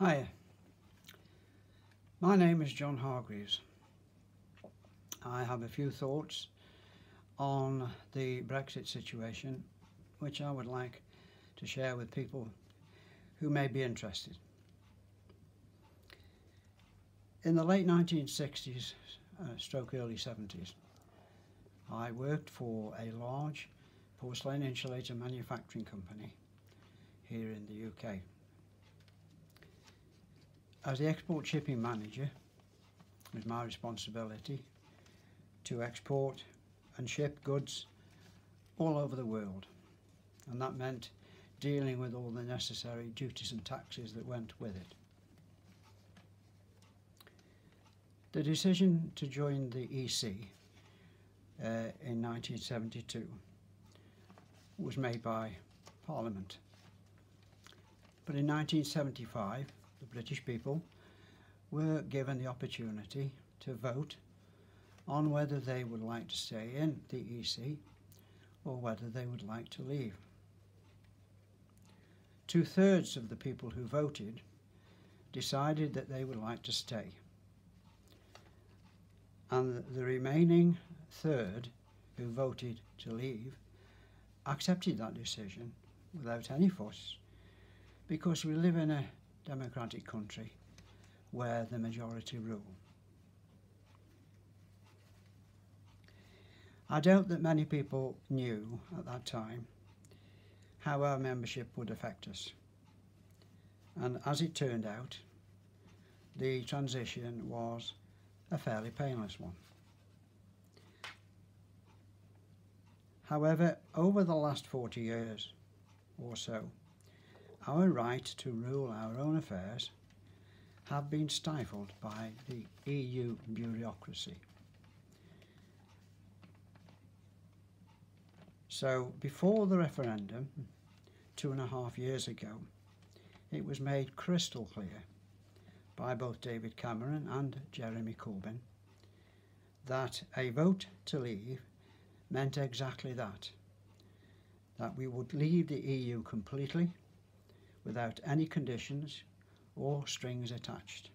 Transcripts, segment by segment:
Hi, my name is John Hargreaves. I have a few thoughts on the Brexit situation which I would like to share with people who may be interested. In the late 1960s, stroke early 70s, I worked for a large porcelain insulator manufacturing company here in the UK. As the export shipping manager, it was my responsibility to export and ship goods all over the world, and that meant dealing with all the necessary duties and taxes that went with it. The decision to join the EC in 1972 was made by Parliament, but in 1975 the British people were given the opportunity to vote on whether they would like to stay in the EC or whether they would like to leave. 2/3 of the people who voted decided that they would like to stay, and the remaining third who voted to leave accepted that decision without any fuss, because we live in a democratic country where the majority rule. I doubt that many people knew at that time how our membership would affect us, and as it turned out, the transition was a fairly painless one. However, over the last 40 years or so, our right to rule our own affairs have been stifled by the EU bureaucracy. So before the referendum, 2.5 years ago, it was made crystal clear by both David Cameron and Jeremy Corbyn that a vote to leave meant exactly that we would leave the EU completely without any conditions or strings attached.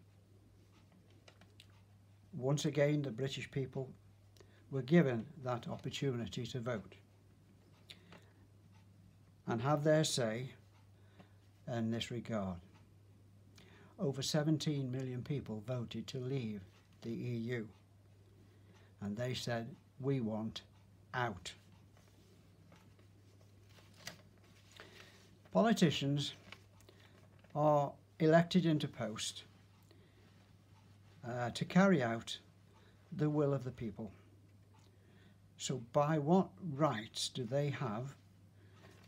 Once again, the British people were given that opportunity to vote and have their say in this regard. Over 17 million people voted to leave the EU, and they said, we want out. Politicians are elected into post to carry out the will of the people. So by what rights do they have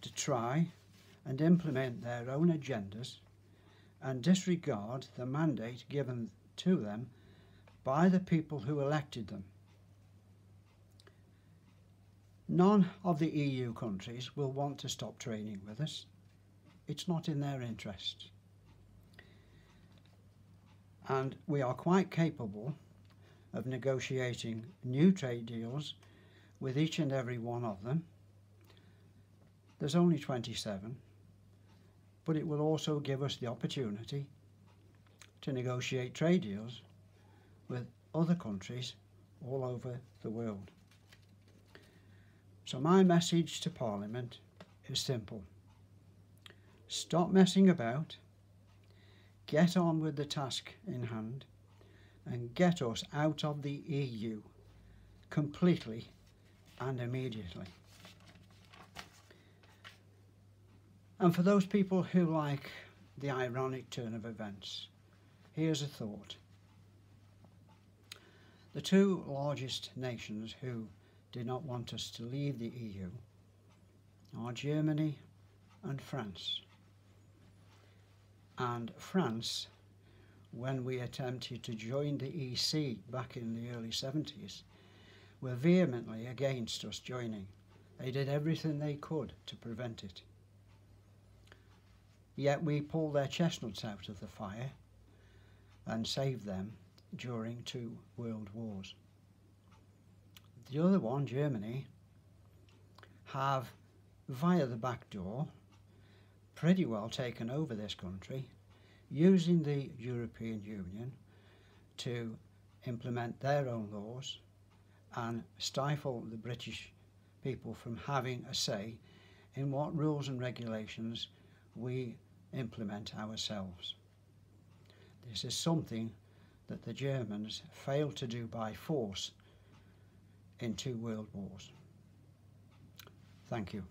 to try and implement their own agendas and disregard the mandate given to them by the people who elected them? None of the EU countries will want to stop trading with us. It's not in their interest. And we are quite capable of negotiating new trade deals with each and every one of them. There's only 27, but it will also give us the opportunity to negotiate trade deals with other countries all over the world. So my message to Parliament is simple. Stop messing about, get on with the task in hand, and get us out of the EU completely and immediately. And for those people who like the ironic turn of events, here's a thought. The two largest nations who did not want us to leave the EU are Germany and France. And France, when we attempted to join the EC back in the early 70s, were vehemently against us joining. They did everything they could to prevent it. Yet we pulled their chestnuts out of the fire and saved them during 2 world wars. The other one, Germany, have, via the back door, pretty well taken over this country, using the European Union to implement their own laws and stifle the British people from having a say in what rules and regulations we implement ourselves. This is something that the Germans failed to do by force in 2 world wars. Thank you.